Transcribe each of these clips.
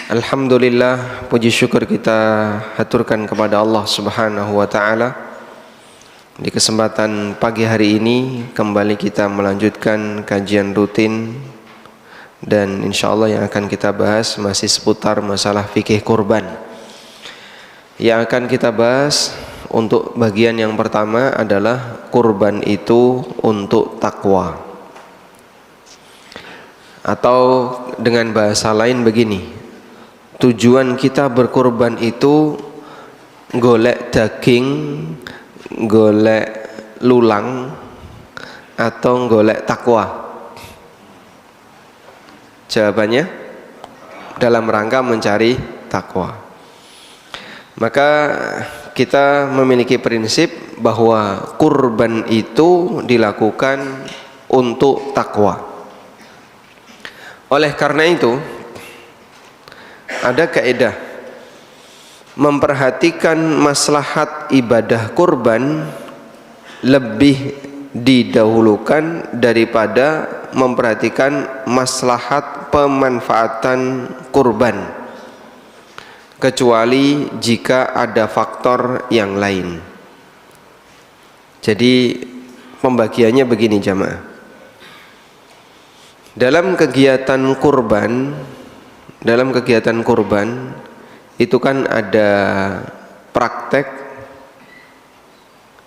Alhamdulillah, puji syukur kita haturkan kepada Allah Subhanahu wa taala. Di kesempatan pagi hari ini kembali kita melanjutkan kajian rutin, dan insyaallah yang akan kita bahas masih seputar masalah fikih kurban. Yang akan kita bahas untuk bagian yang pertama adalah kurban itu untuk takwa, atau dengan bahasa lain begini, tujuan kita berkorban itu golek daging, golek lulang, atau golek takwa? Jawabannya dalam rangka mencari takwa. Maka kita memiliki prinsip bahwa kurban itu dilakukan untuk takwa. Oleh karena itu ada kaidah memperhatikan maslahat ibadah kurban lebih didahulukan daripada memperhatikan maslahat pemanfaatan kurban, kecuali jika ada faktor yang lain. Jadi pembagiannya begini jamaah. Dalam kegiatan kurban itu kan ada praktek,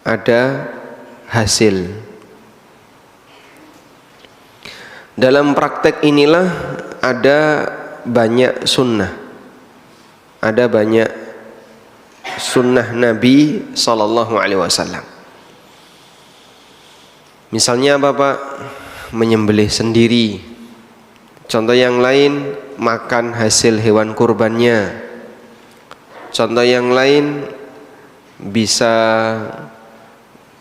ada hasil. Dalam praktek inilah ada banyak sunnah, ada banyak sunnah Nabi Sallallahu Alaihi Wasallam. Misalnya Bapak menyembelih sendiri. Contoh yang lain, makan hasil hewan kurbannya. Contoh yang lain, bisa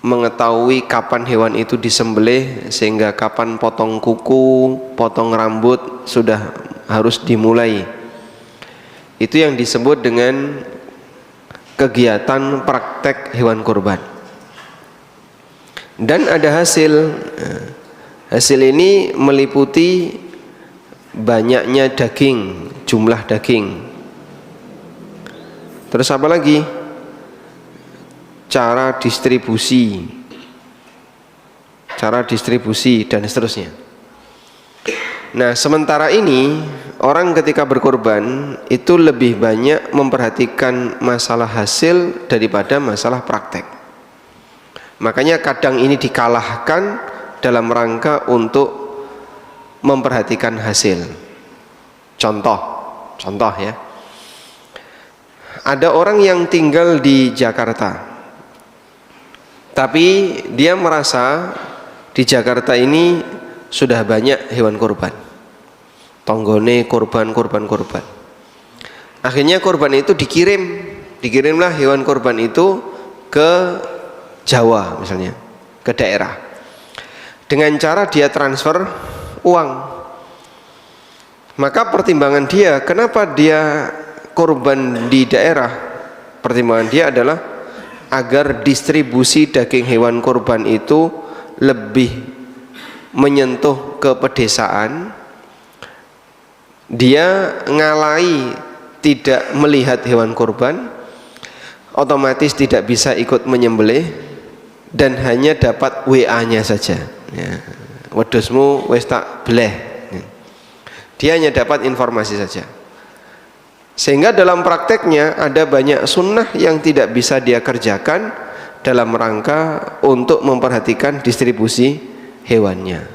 mengetahui kapan hewan itu disembelih, sehingga kapan potong kuku, potong rambut sudah harus dimulai. Itu yang disebut dengan kegiatan praktek hewan kurban. Dan ada hasil. Hasil ini meliputi banyaknya daging, jumlah daging. Terus apa lagi? Cara distribusi dan seterusnya. Nah, sementara ini orang ketika berkorban itu lebih banyak memperhatikan masalah hasil daripada masalah praktek. Makanya kadang ini dikalahkan dalam rangka untuk memperhatikan hasil. Contoh ya. Ada orang yang tinggal di Jakarta, tapi dia merasa di Jakarta ini sudah banyak hewan kurban. Tonggone kurban. Akhirnya kurban itu dikirimlah hewan kurban itu ke Jawa misalnya, ke daerah. Dengan cara dia transfer uang. Maka pertimbangan dia, kenapa dia kurban di daerah? Pertimbangan dia adalah agar distribusi daging hewan kurban itu lebih menyentuh ke pedesaan. Dia ngalai tidak melihat hewan kurban, otomatis tidak bisa ikut menyembelih, dan hanya dapat WA-nya saja. Ya, wedhusmu wis tak bleh. Dia hanya dapat informasi saja. Sehingga dalam prakteknya ada banyak sunnah yang tidak bisa dia kerjakan dalam rangka untuk memperhatikan distribusi hewannya.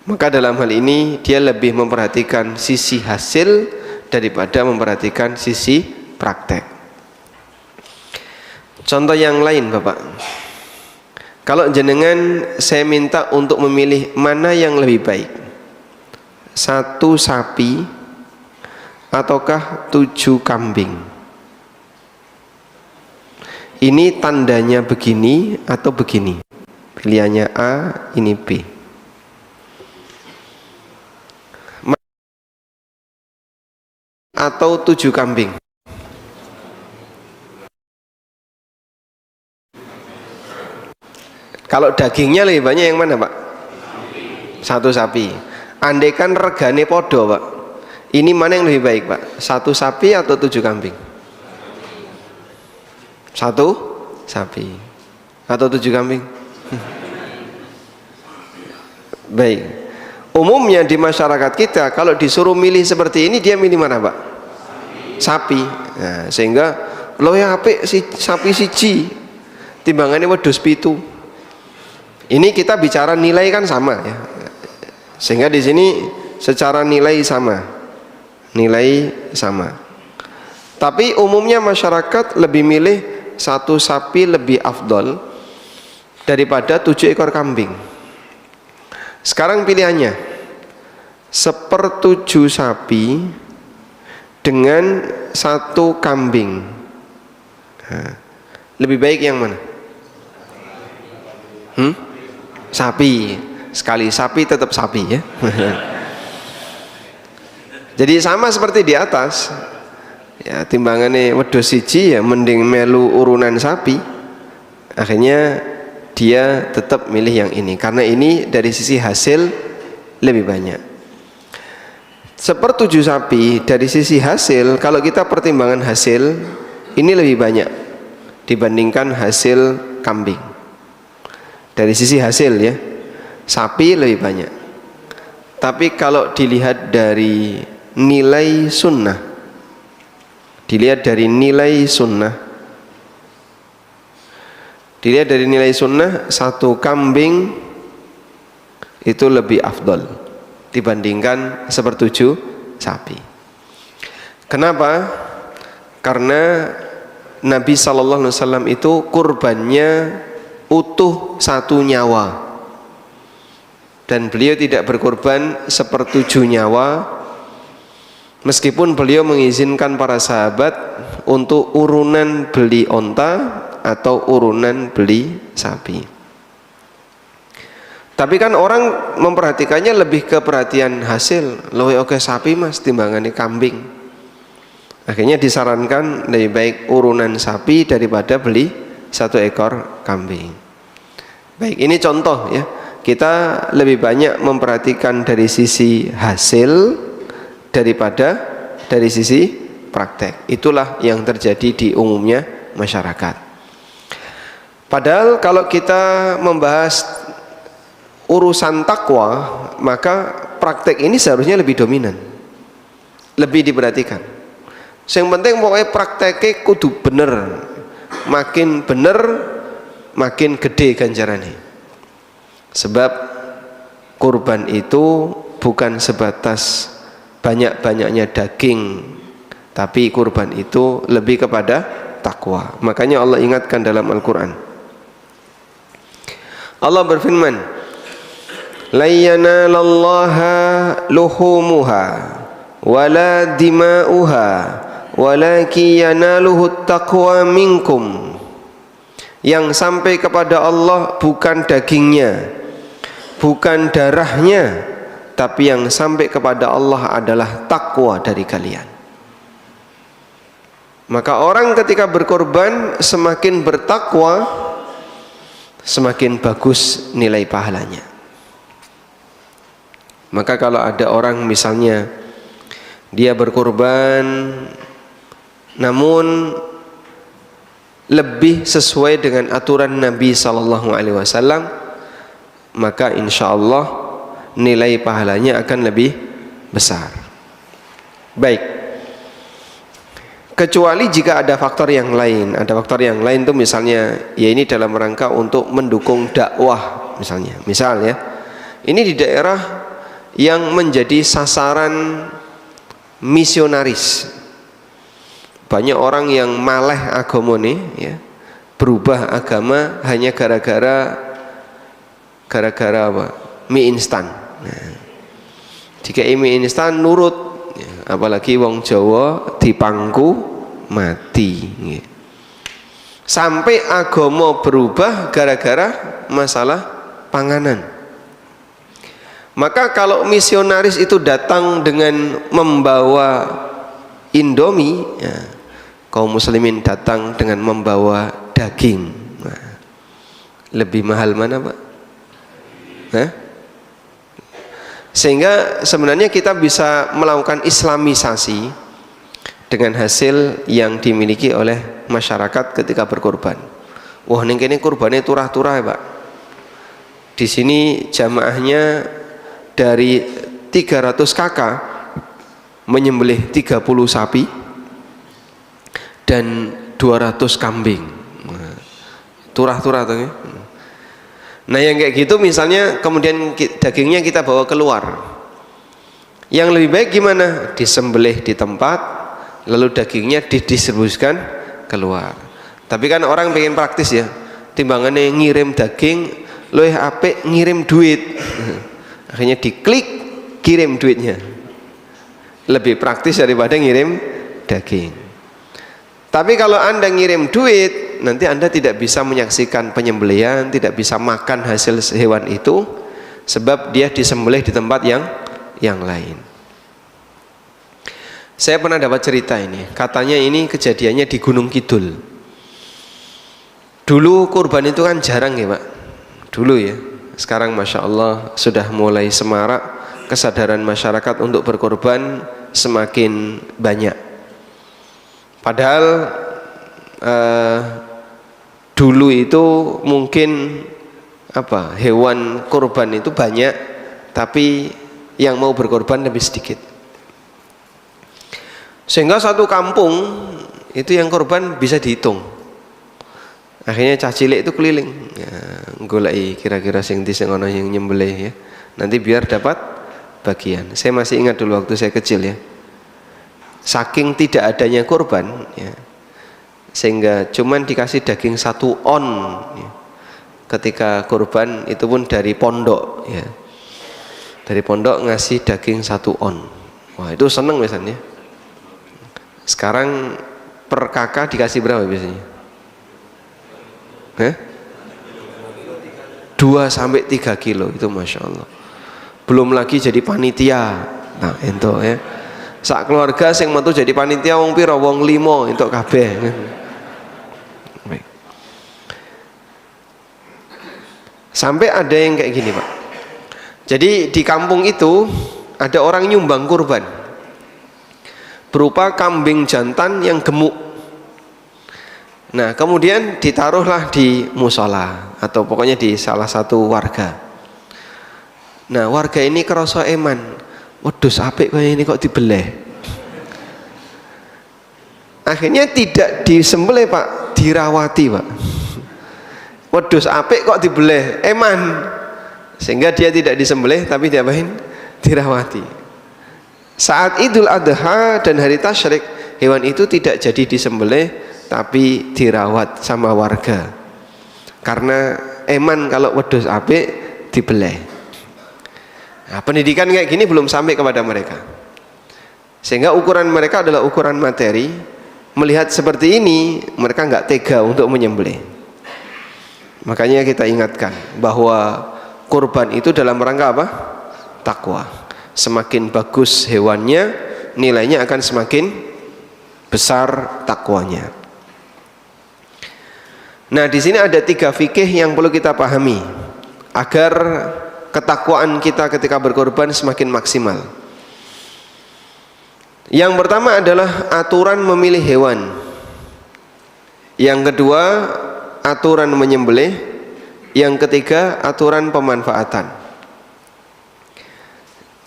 Maka dalam hal ini dia lebih memperhatikan sisi hasil daripada memperhatikan sisi praktek. Contoh yang lain Bapak, kalau jenengan saya minta untuk memilih mana yang lebih baik, 1 sapi ataukah 7 kambing, ini tandanya begini atau begini, pilihannya A, ini B. Atau 7 kambing. Kalau dagingnya lebih banyak yang mana Pak? 1 sapi. Andaikan regane podo Pak, Ini mana yang lebih baik Pak? 1 sapi atau 7 kambing? 1 sapi atau 7 kambing? Baik. Umumnya di masyarakat kita kalau disuruh milih seperti ini, dia milih mana Pak? Sapi. Nah, sehingga lo yang apik si sapi siji timbangannya wedhus 7. Ini kita bicara nilai kan sama ya. Sehingga di sini secara nilai sama. Nilai sama. Tapi umumnya masyarakat lebih milih 1 sapi lebih afdol daripada 7 ekor kambing. Sekarang pilihannya 1/7 sapi dengan 1 kambing. Nah, lebih baik yang mana? Sapi. Sekali sapi tetap sapi ya. Jadi sama seperti di atas. Ya, timbangannya wedhus siji ya mending melu urunan sapi. Akhirnya dia tetap milih yang ini karena ini dari sisi hasil lebih banyak. 1/7 sapi dari sisi hasil, kalau kita pertimbangan hasil ini lebih banyak dibandingkan hasil kambing. Dari sisi hasil ya, sapi lebih banyak. Tapi kalau dilihat dari nilai sunnah, dilihat dari nilai sunnah 1 kambing itu lebih afdol dibandingkan 1/7 sapi. Kenapa? Karena Nabi SAW itu kurbannya utuh 1 nyawa, dan beliau tidak berkorban 1/7 nyawa, meskipun beliau mengizinkan para sahabat untuk urunan beli onta atau urunan beli sapi. Tapi kan orang memperhatikannya lebih ke perhatian hasil. Loh oke sapi mas timbangannya kambing. Akhirnya disarankan lebih baik urunan sapi daripada beli 1 ekor kambing. Baik, ini contoh ya. Kita lebih banyak memperhatikan dari sisi hasil daripada dari sisi praktek. Itulah yang terjadi di umumnya masyarakat. Padahal kalau kita membahas urusan takwa, maka praktek ini seharusnya lebih dominan, lebih diperhatikan. Yang penting pokoknya prakteknya kudu bener, makin bener makin gede ganjarannya. Sebab kurban itu bukan sebatas banyak-banyaknya daging, tapi kurban itu lebih kepada takwa. Makanya Allah ingatkan dalam Al-Quran, Allah berfirman, la yanalallaha luhumuha wala dima'uha walaki yanaluhu taqwa minkum. Yang sampai kepada Allah bukan dagingnya, bukan darahnya, tapi yang sampai kepada Allah adalah takwa dari kalian. Maka orang ketika berkorban semakin bertakwa, semakin bagus nilai pahalanya. Maka kalau ada orang misalnya dia berkorban namun lebih sesuai dengan aturan Nabi SAW, maka insya Allah nilai pahalanya akan lebih besar. Baik, kecuali jika ada faktor yang lain. Ada faktor yang lain itu misalnya ya ini dalam rangka untuk mendukung dakwah misalnya. Misal ya, ini di daerah yang menjadi sasaran misionaris. Banyak orang yang maleh agama nih ya, berubah agama hanya gara-gara apa? Mie instan. Nah, jika mie instan nurut ya, apalagi wong Jawa dipangku mati ya. Sampai agama berubah gara-gara masalah panganan. Maka kalau misionaris itu datang dengan membawa Indomie ya, kaum muslimin datang dengan membawa daging. Nah, lebih mahal mana Pak? Hah? Sehingga sebenarnya kita bisa melakukan islamisasi dengan hasil yang dimiliki oleh masyarakat ketika berkorban. Wah, ning kene kurbane turah-turah ya, Pak. Di sini jamaahnya dari 300 kakak menyembelih 30 sapi dan 200 kambing. Turah-turah tuh ya. Nah yang kayak gitu misalnya kemudian dagingnya kita bawa keluar, yang lebih baik gimana? Disembelih di tempat lalu dagingnya didistribusikan keluar. Tapi kan orang pengen praktis ya, timbangannya ngirim daging luwih apik ngirim duit. Akhirnya diklik kirim duitnya, lebih praktis daripada ngirim daging. Tapi kalau Anda ngirim duit, nanti Anda tidak bisa menyaksikan penyembelihan, tidak bisa makan hasil hewan itu, sebab dia disembelih di tempat yang lain. Saya pernah dapat cerita ini, katanya ini kejadiannya di Gunung Kidul. Dulu kurban itu kan jarang ya Pak, dulu ya. Sekarang Masya Allah sudah mulai semarak, kesadaran masyarakat untuk berkorban semakin banyak. Padahal dulu itu mungkin hewan kurban itu banyak, tapi yang mau berkorban lebih sedikit. Sehingga satu kampung itu yang korban bisa dihitung. Akhirnya cah cilik itu keliling, ya, golek kira-kira sing ndi sing ana yang nyembelih ya. Nanti biar dapat bagian. Saya masih ingat dulu waktu saya kecil ya. Saking tidak adanya kurban ya, sehingga cuman dikasih daging 1 on ya. Ketika kurban itu pun dari pondok ya, dari pondok ngasih daging 1 on. Wah itu seneng biasanya. Sekarang per kakak dikasih berapa biasanya? 2 sampai 3 kilo itu Masya Allah. Belum lagi jadi panitia. Nah itu ya, sak keluarga sing metu jadi panitia wong pira? Wong 5 entuk kabeh. Sampai ada yang kayak gini Pak. Jadi di kampung itu ada orang nyumbang kurban berupa kambing jantan yang gemuk. Nah kemudian ditaruhlah di musola atau pokoknya di salah satu warga. Nah warga ini kerasa eman, wedhus apik kayak ini kok dibeleh. Akhirnya tidak disembelih Pak, dirawati Pak. Wedhus apik kok dibeleh, eman. Sehingga dia tidak disembelih tapi diapain? Dirawati. Saat Idul Adha dan hari tasyrik, hewan itu tidak jadi disembelih tapi dirawat sama warga. Karena eman kalau wedhus apik dibeleh. Nah, pendidikan kayak gini belum sampai kepada mereka. Sehingga ukuran mereka adalah ukuran materi. Melihat seperti ini, mereka nggak tega untuk menyembelih. Makanya kita ingatkan bahwa kurban itu dalam rangka apa? Takwa. Semakin bagus hewannya, nilainya akan semakin besar takwanya. Nah, di sini ada 3 fikih yang perlu kita pahami agar ketakwaan kita ketika berkorban semakin maksimal. Yang pertama adalah aturan memilih hewan. Yang kedua, aturan menyembelih. Yang ketiga, aturan pemanfaatan.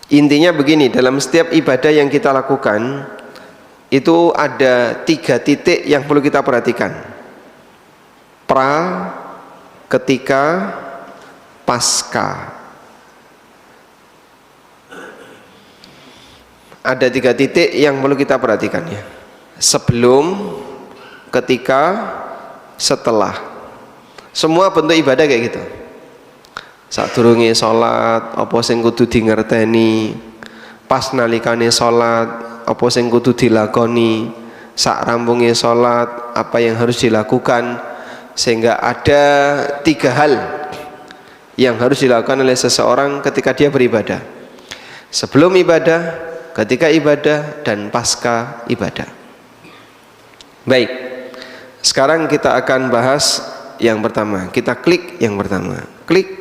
Intinya begini, dalam setiap ibadah yang kita lakukan itu ada 3 titik yang perlu kita perhatikan. Pra, ketika, pasca. Ada 3 titik yang perlu kita perhatikan ya. Sebelum, ketika, setelah. Semua bentuk ibadah kayak gitu. Sadurunge salat apa sing kudu dingerteni, pas nalikane salat apa sing kudu dilakoni, sak rampunge salat apa yang harus dilakukan. Sehingga ada 3 hal yang harus dilakukan oleh seseorang ketika dia beribadah. Sebelum ibadah, ketika ibadah, dan pasca ibadah. Baik, sekarang kita akan bahas yang pertama. Kita klik yang pertama. Klik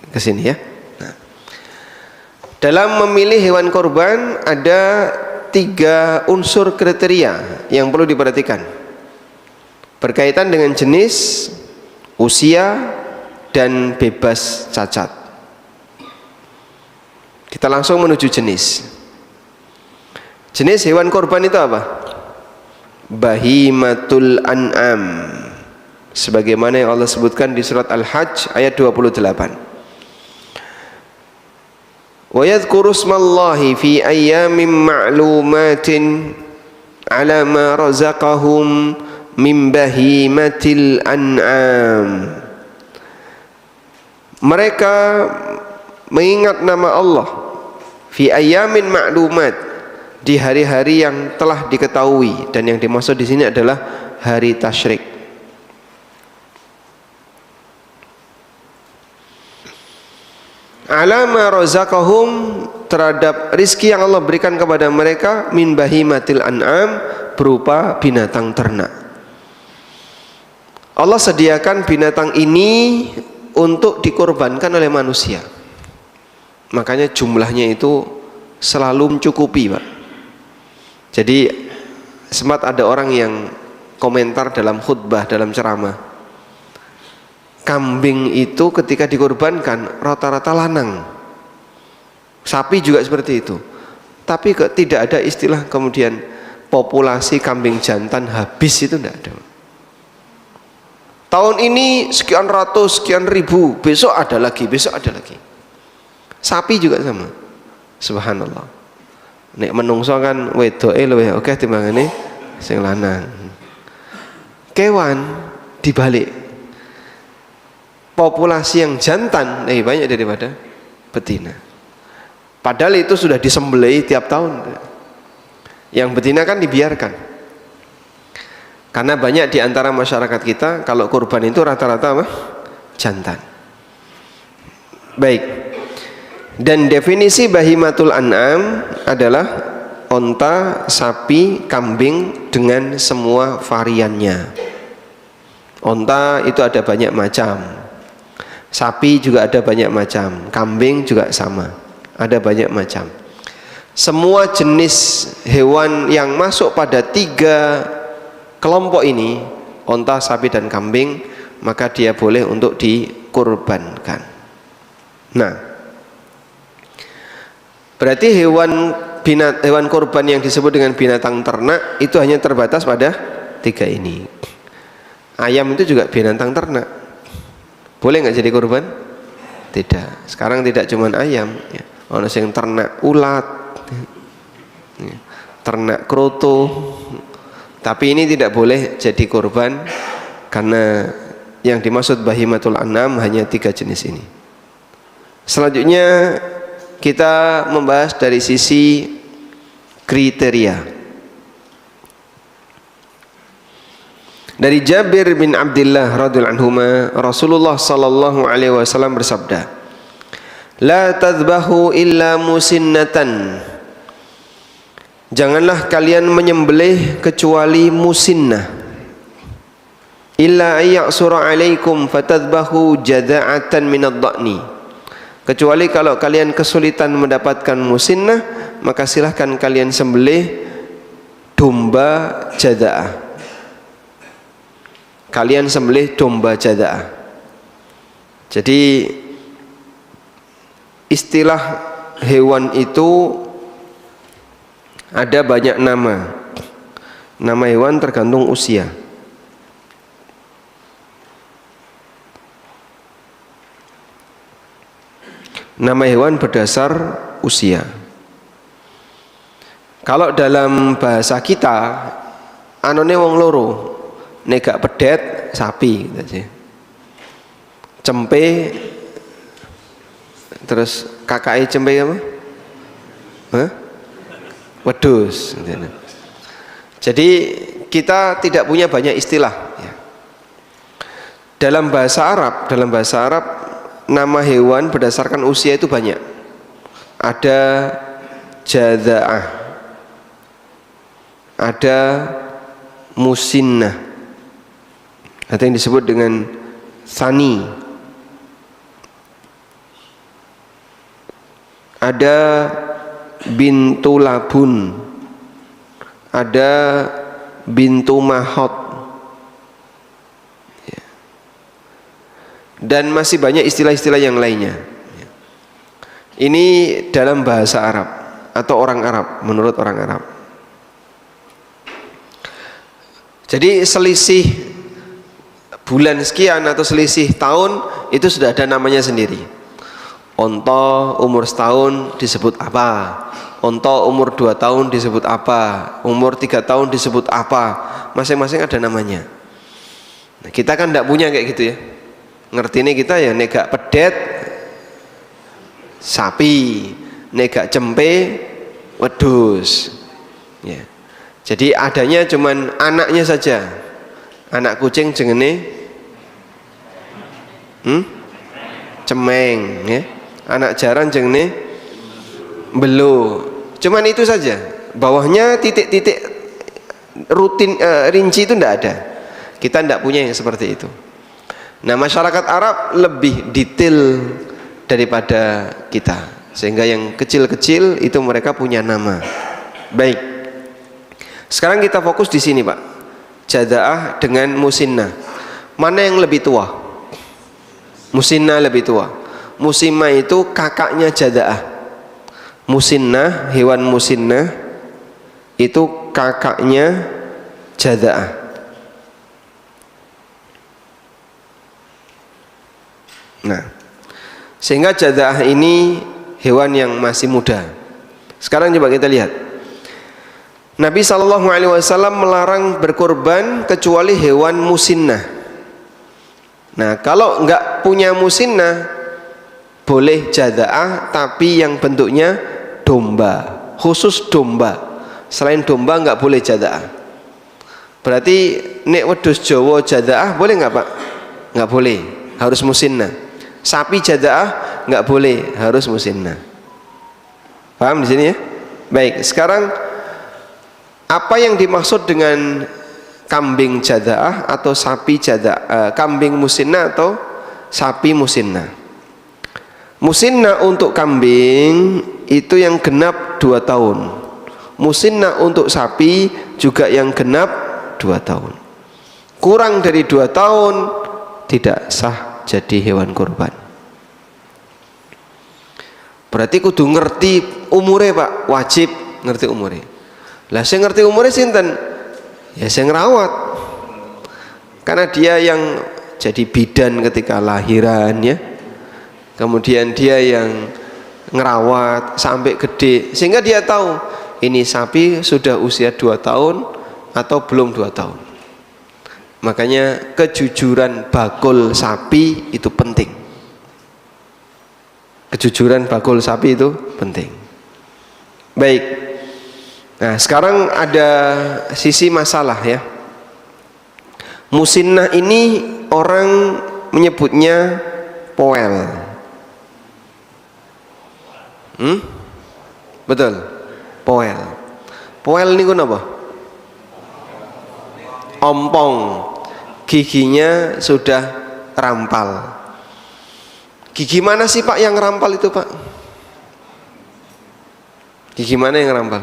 ke sini ya. Nah, Dalam memilih hewan korban ada 3 unsur kriteria yang perlu diperhatikan berkaitan dengan jenis, usia, dan bebas cacat. Kita langsung menuju jenis. Jenis hewan korban itu apa? Bahimatul an'am, sebagaimana yang Allah sebutkan di surat Al-Hajj ayat 28. Wa yadhkuru ismallahi fi ayyamin ma'lumatin ala ma razaqahum min bahimatil an'am. Mereka mengingat nama Allah fi ayyamin ma'lumat, di hari-hari yang telah diketahui, dan yang dimaksud di sini adalah hari tasyrik. Alama razaqahum, terhadap rizki yang Allah berikan kepada mereka, min bahimatil an'am, berupa binatang ternak. Allah sediakan binatang ini untuk dikorbankan oleh manusia. Makanya jumlahnya itu selalu mencukupi, Pak. Jadi sempat ada orang yang komentar dalam khutbah, dalam ceramah, kambing itu ketika dikorbankan rata-rata lanang, sapi juga seperti itu. Tapi tidak ada istilah kemudian populasi kambing jantan habis, itu tidak ada. Tahun ini sekian ratus, sekian ribu, besok ada lagi, besok ada lagi. Sapi juga sama, subhanallah. Nek menungso kan wedoke luwih akeh timbangane sing lanang. Kewan dibalik, populasi yang jantan lebih banyak daripada betina. Padahal itu sudah disembelih tiap tahun. Yang betina kan dibiarkan. Karena banyak di antara masyarakat kita kalau kurban itu rata-rata apa? Jantan. Baik. Dan definisi bahimatul an'am adalah onta, sapi, kambing dengan semua variannya. Onta itu ada banyak macam, sapi juga ada banyak macam, kambing juga sama, ada banyak macam. Semua jenis hewan yang masuk pada 3 kelompok ini, onta, sapi, dan kambing, maka dia boleh untuk dikurbankan. Nah, berarti hewan kurban yang disebut dengan binatang ternak itu hanya terbatas pada 3 ini. Ayam itu juga binatang ternak, boleh nggak jadi kurban? Tidak. Sekarang tidak cuma ayam, ya. Ono sing ternak ulat, ya. Ternak kroto, tapi ini tidak boleh jadi kurban karena yang dimaksud bahimatul an'am hanya 3 jenis ini. Selanjutnya kita membahas dari sisi kriteria. Dari Jabir bin Abdullah radhiyallahu anhuma, Rasulullah sallallahu alaihi wasallam bersabda, "La tadhbahu illa musinnatan." Janganlah kalian menyembelih kecuali musinnah. Illa ayyasura alaikum fatadhbahu jada'atan minad dha'ni. Kecuali kalau kalian kesulitan mendapatkan musinnah, maka silahkan kalian sembelih domba jada'ah. Kalian sembelih domba jada'ah. Jadi istilah hewan itu ada banyak nama. Nama hewan tergantung usia. Nama hewan berdasar usia. Kalau dalam bahasa kita, anone wong loro, nek gak pedet sapi gitu aja. Cempe, terus kakake cempe apa? Hah? Wedhus. Jadi kita tidak punya banyak istilah. Dalam bahasa Arab nama hewan berdasarkan usia itu banyak. Ada jada'ah, ada musinnah, ada yang disebut dengan sani, ada bintu labun, ada bintu mahot, ya. Dan masih banyak istilah-istilah yang lainnya. Ini dalam bahasa Arab atau orang Arab, menurut orang Arab. Jadi selisih bulan sekian atau selisih tahun itu sudah ada namanya sendiri. Onto umur setahun disebut apa, onto umur 2 tahun disebut apa, umur 3 tahun disebut apa, masing-masing ada namanya. Nah, kita kan tidak punya kayak gitu ya. Ngerti ini kita ya negak pedet sapi, negak cempe wedus, ya. Jadi adanya cuman anaknya saja. Anak kucing jenenge cemeng, ya. Anak jaran jenenge belo. Cuman itu saja. Bawahnya titik-titik rutin rinci itu tidak ada. Kita tidak punya yang seperti itu. Nah, masyarakat Arab lebih detail daripada kita, sehingga yang kecil-kecil itu mereka punya nama. Baik. Sekarang kita fokus di sini, Pak. Jadaah dengan musinnah. Mana yang lebih tua? Musinnah lebih tua. Musimmah itu kakaknya jadaah. Musinnah, hewan musinnah itu kakaknya jadaah. Nah, sehingga jadaah ini hewan yang masih muda. Sekarang coba kita lihat. Nabi SAW melarang berkorban kecuali hewan musinnah. Nah, kalau enggak punya musinnah boleh jadaah, tapi yang bentuknya domba, khusus domba. Selain domba enggak boleh jadaah. Berarti nek wedhus Jawa jadaah boleh enggak, Pak? Enggak boleh, harus musinnah. Sapi jadaah enggak boleh, harus musinnah. Paham di sini ya? Baik, sekarang apa yang dimaksud dengan kambing jadaah atau sapi jadaah, kambing musinnah atau sapi musinnah? Musinnah untuk kambing itu yang genap 2 tahun. Musinnah untuk sapi juga yang genap 2 tahun. Kurang dari 2 tahun tidak sah jadi hewan kurban. Berarti kudu ngerti umure, Pak. Wajib ngerti umure. Lah saya ngerti umurnya sinten? Ya saya ngerawat. Karena dia yang jadi bidan ketika lahiran ya. Kemudian dia yang ngerawat sampai gede, sehingga dia tahu ini sapi sudah usia 2 tahun atau belum 2 tahun. Makanya kejujuran bakul sapi itu penting. Kejujuran bakul sapi itu penting. Baik. Nah, sekarang ada sisi masalah ya. Musinnah ini orang menyebutnya poel. Betul? Poel. Poel ini apa? Ompong. Giginya sudah rampal. Gigi mana sih, Pak, yang rampal itu, Pak? Gigi mana yang rampal?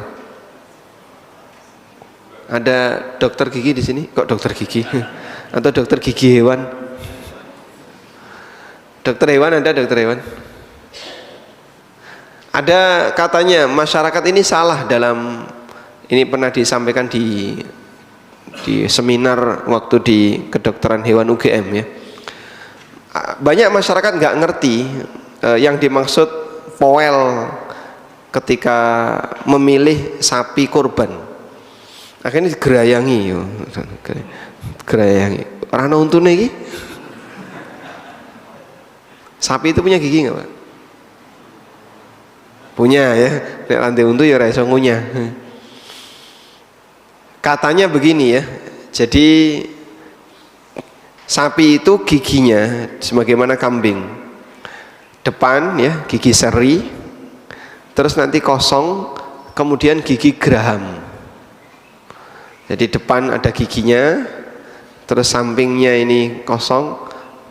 Ada dokter gigi di sini? Kok dokter gigi? Atau dokter gigi hewan? Dokter hewan ada, dokter hewan? Ada katanya masyarakat ini salah dalam, ini pernah disampaikan di seminar waktu di kedokteran hewan UGM ya. Banyak masyarakat nggak ngerti yang dimaksud poel ketika memilih sapi kurban. Akhirnya digerayangi, gerayangi. Orang untune iki. Sapi itu punya gigi nggak, Pak? Punya ya. Nek lantai untu ya ora iso ngunyah. Katanya begini ya. Jadi sapi itu giginya sebagaimana kambing. Depan ya gigi seri, terus nanti kosong, kemudian gigi geraham. Jadi depan ada giginya, terus sampingnya ini kosong,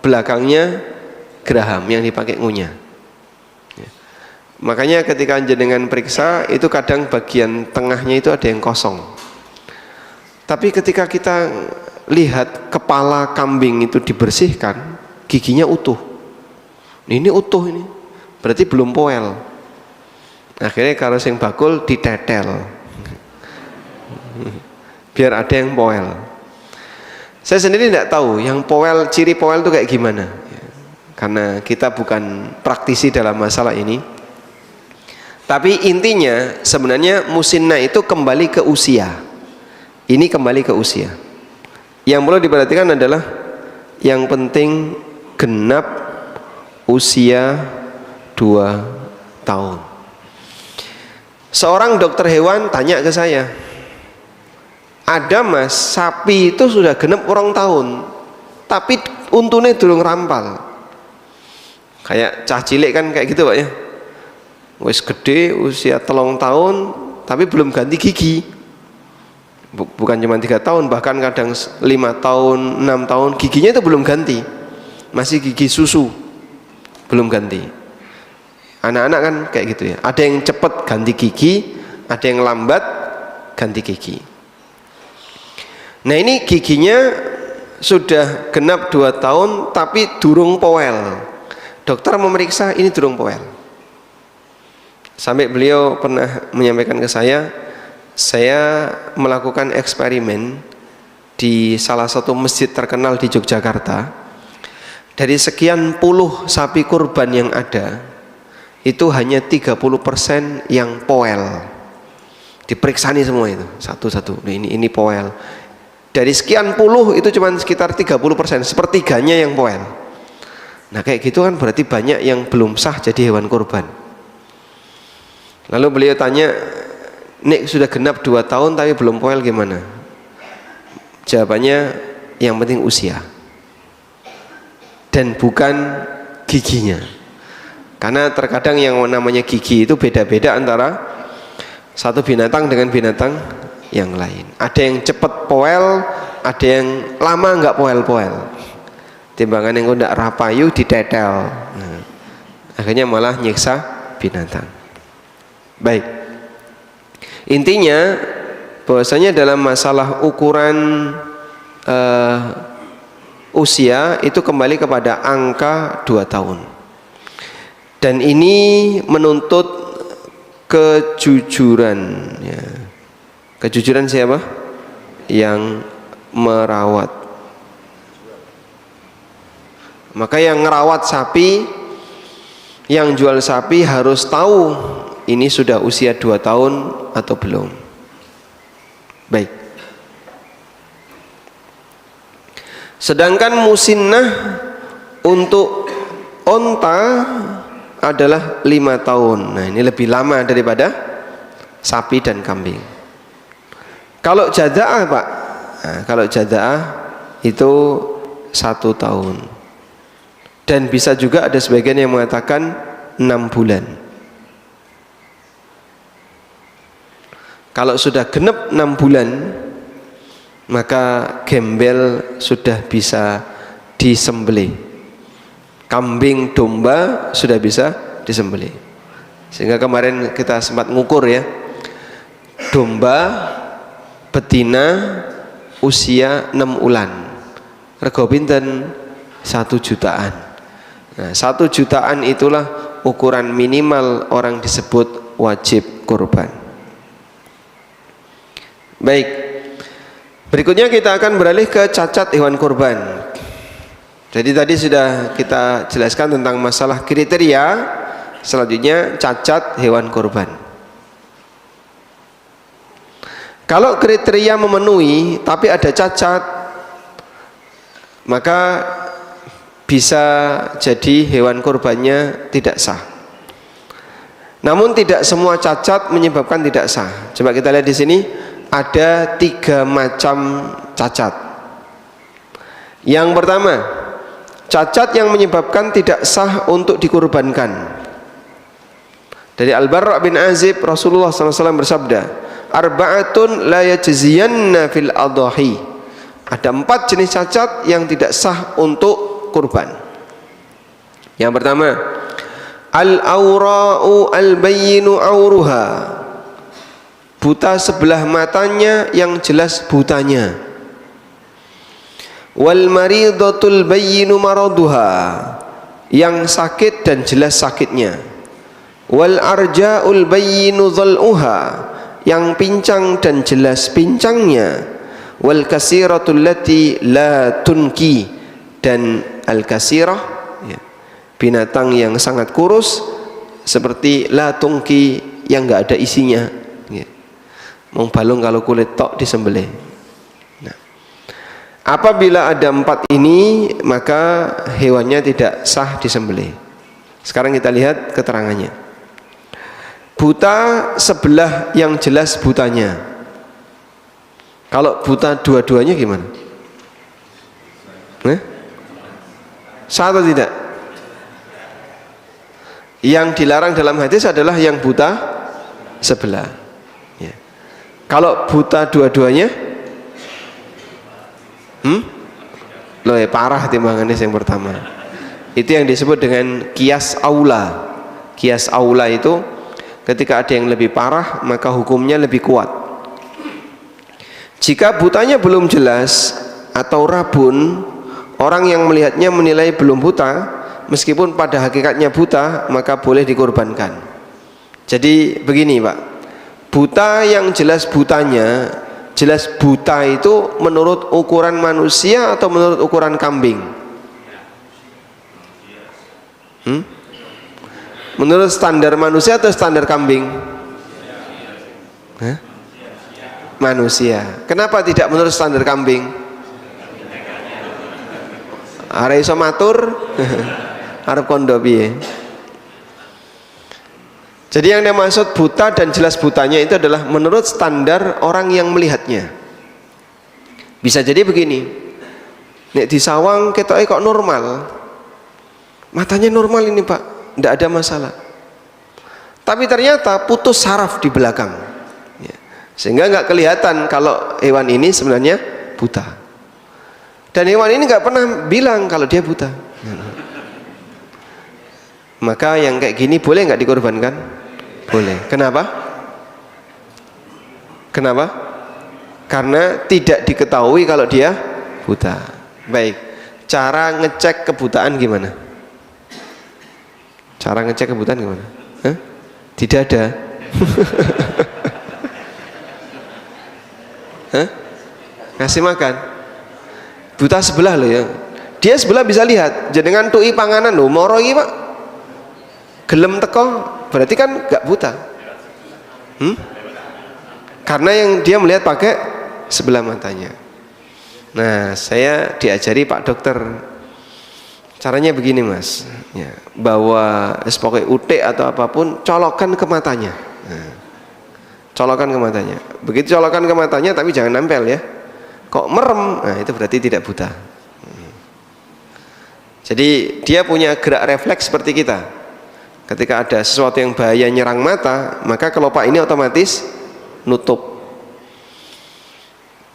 belakangnya geraham yang dipakai ngunyah. Makanya ketika jenengan periksa itu kadang bagian tengahnya itu ada yang kosong. Tapi ketika kita lihat kepala kambing itu dibersihkan, giginya utuh. Ini utuh ini, berarti belum poel. Akhirnya kalau sing bakul ditetel, biar ada yang poel. Saya sendiri tidak tahu yang poel, ciri poel itu kayak gimana, karena kita bukan praktisi dalam masalah ini. Tapi intinya sebenarnya musinnah itu kembali ke usia. Ini kembali ke usia. Yang perlu diperhatikan adalah yang penting genap usia 2 tahun. Seorang dokter hewan tanya ke saya, ada mas, sapi itu sudah genap 2 tahun tapi untune durung rampal. Kayak cah cilik kan kayak gitu Pak ya, wis gede usia 3 tahun tapi belum ganti gigi. Bukan cuma 3 tahun, bahkan kadang 5 tahun, 6 tahun giginya itu belum ganti, masih gigi susu belum ganti. Anak-anak kan kayak gitu ya, ada yang cepat ganti gigi, ada yang lambat ganti gigi. Nah ini giginya sudah genap 2 tahun tapi durung poel. Dokter memeriksa, ini durung poel. Sampai beliau pernah menyampaikan ke saya melakukan eksperimen di salah satu masjid terkenal di Yogyakarta. Dari sekian puluh sapi kurban yang ada, itu hanya 30% yang poel. Diperiksani semua itu satu-satu. Ini poel. Dari sekian puluh itu cuma sekitar 30%, sepertiganya yang poel. Nah kayak gitu kan berarti banyak yang belum sah jadi hewan kurban. Lalu beliau tanya, Nek sudah genap 2 tahun tapi belum poel gimana? Jawabannya yang penting usia dan bukan giginya. Karena terkadang yang namanya gigi itu beda-beda antara satu binatang dengan binatang yang lain. Ada yang cepat poel, ada yang lama nggak poel-poel. Timbangan yang udah rapayu ditetel. Nah, akhirnya malah nyiksa binatang. Baik. Intinya bahwasanya dalam masalah ukuran usia itu kembali kepada angka 2 tahun. Dan ini menuntut kejujuran ya. Kejujuran siapa? Yang merawat. Maka yang ngerawat sapi, yang jual sapi harus tahu ini sudah usia 2 tahun atau belum. Baik. Sedangkan musinnah untuk onta adalah 5 tahun. Nah ini lebih lama daripada sapi dan kambing. Kalau jaza'ah Pak, nah, kalau jaza'ah itu 1 tahun. Dan bisa juga ada sebagian yang mengatakan 6 bulan. Kalau sudah genep 6 bulan, maka gembel sudah bisa disembelih. Kambing, domba sudah bisa disembelih. Sehingga kemarin kita sempat ngukur ya, domba betina usia 6 bulan, rego pinten 1 jutaan. Nah, 1 jutaan itulah ukuran minimal orang disebut wajib kurban. Baik, berikutnya kita akan beralih ke cacat hewan kurban. Jadi tadi sudah kita jelaskan tentang masalah kriteria, selanjutnya cacat hewan kurban. Kalau kriteria memenuhi tapi ada cacat, maka bisa jadi hewan kurbannya tidak sah. Namun tidak semua cacat menyebabkan tidak sah. Coba kita lihat di sini. Ada 3 macam cacat. Yang pertama, cacat yang menyebabkan tidak sah untuk dikurbankan. Dari Al-Barra bin Azib, Rasulullah SAW bersabda, arba'atun la yajziyanna fil adhahi. Ada 4 jenis cacat yang tidak sah untuk kurban. Yang pertama, Al-aura'u al-bayyinu auruha, buta sebelah matanya yang jelas butanya. Wal maridatul bayyinu maraduha, yang sakit dan jelas sakitnya. Wal arja'ul bayyinu dhal'uha, yang pincang dan jelas pincangnya. Wal kasiratul lati la tunki, dan al kasirah, ya, binatang yang sangat kurus seperti la tunki, yang enggak ada isinya, ya. Mau balung kalau kulit tok disembelih. Nah, apabila ada 4 ini maka hewannya tidak sah disembelih. Sekarang kita lihat keterangannya. Buta sebelah yang jelas butanya. Kalau buta dua-duanya gimana? Sah atau tidak? Yang dilarang dalam hadis adalah yang buta sebelah, ya. Kalau buta dua-duanya, loh ya, parah timbangannya yang pertama. Itu yang disebut dengan kias aula. Kias aula itu ketika ada yang lebih parah maka hukumnya lebih kuat. Jika butanya belum jelas atau rabun, orang yang melihatnya menilai belum buta, meskipun pada hakikatnya buta, maka boleh dikorbankan. Jadi begini Pak, buta yang jelas butanya, jelas buta itu menurut ukuran manusia atau menurut ukuran kambing? Menurut standar manusia atau standar kambing? Manusia. Kenapa tidak menurut standar kambing? Are iso matur arep kondo piye? Jadi yang dimaksud buta dan jelas butanya itu adalah menurut standar orang yang melihatnya. Bisa jadi begini, nek di sawang ketoke kok normal, matanya normal ini Pak, tidak ada masalah. Tapi ternyata putus saraf di belakang, ya, sehingga nggak kelihatan kalau hewan ini sebenarnya buta. Dan hewan ini nggak pernah bilang kalau dia buta. Maka yang kayak gini boleh nggak dikorbankan? Boleh. Kenapa? Kenapa? Karena tidak diketahui kalau dia buta. Baik. Cara ngecek kebutaan gimana? Cara ngecek kebutaan gimana? Tidak ada. Ngasih makan. Buta sebelah loh ya. Dia sebelah bisa lihat. Jenengan tu'i panganan loh, moro iki Pak. Gelem teko, berarti kan gak buta. Karena yang dia melihat pakai sebelah matanya. Nah, saya diajari Pak Dokter, caranya begini Mas, ya, bawa pakai utek atau apapun, colokkan ke matanya. Nah, colokkan ke matanya. Begitu colokkan ke matanya, tapi jangan nempel ya. Kok merem, nah itu berarti tidak buta. Jadi dia punya gerak refleks seperti kita. Ketika ada sesuatu yang bahaya nyerang mata, maka kelopak ini otomatis nutup.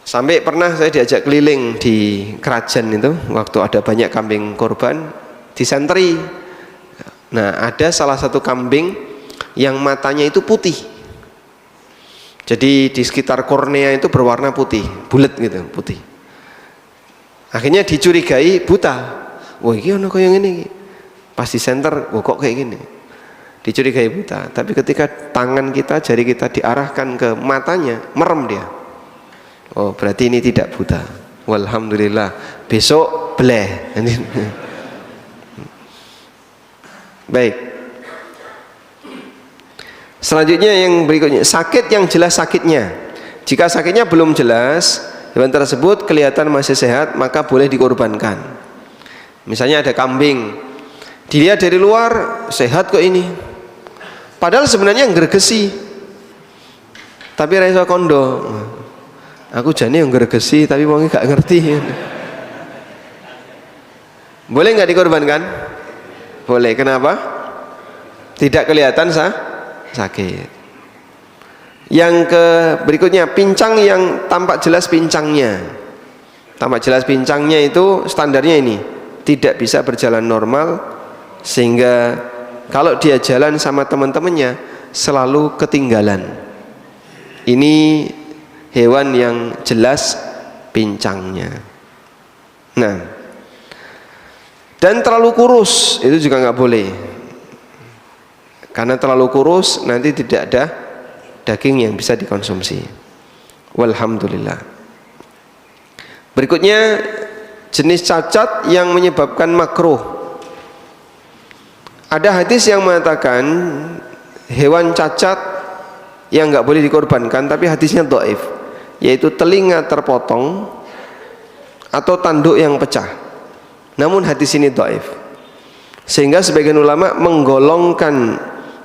Sampai pernah saya diajak keliling di kerajaan itu, waktu ada banyak kambing korban, disentri. Nah, ada salah satu kambing yang matanya itu putih. Jadi di sekitar kornea itu berwarna putih, bulat gitu, putih. Akhirnya dicurigai buta. Wah, ini ono kaya ngene iki. Pas di center, kok kayak gini. Dicurigai buta, tapi ketika tangan kita, jari kita diarahkan ke matanya, merem dia. Oh, berarti ini tidak buta. Walhamdulillah. Besok bleh. Baik. Selanjutnya yang berikutnya, sakit yang jelas sakitnya. Jika sakitnya belum jelas, hewan tersebut kelihatan masih sehat, maka boleh dikorbankan. Misalnya ada kambing, dilihat dari luar sehat kok ini, padahal sebenarnya ngergesi, tapi raiso kondo. Aku jane yang ngergesi tapi wong gak ngerti. Boleh nggak dikorbankan? Boleh. Kenapa? Tidak kelihatan sakit. Yang ke berikutnya, pincang yang tampak jelas pincangnya. Tampak jelas pincangnya itu standarnya ini, tidak bisa berjalan normal sehingga Kalau dia jalan sama teman-temannya selalu ketinggalan. Ini hewan yang jelas pincangnya. Nah, dan terlalu kurus itu juga nggak boleh, karena terlalu kurus nanti tidak ada daging yang bisa dikonsumsi. Walhamdulillah. Berikutnya jenis cacat yang menyebabkan makruh. Ada hadis yang mengatakan hewan cacat yang nggak boleh dikorbankan, tapi hadisnya dhaif, yaitu telinga terpotong atau tanduk yang pecah. Namun hadis ini dhaif, sehingga sebagian ulama menggolongkan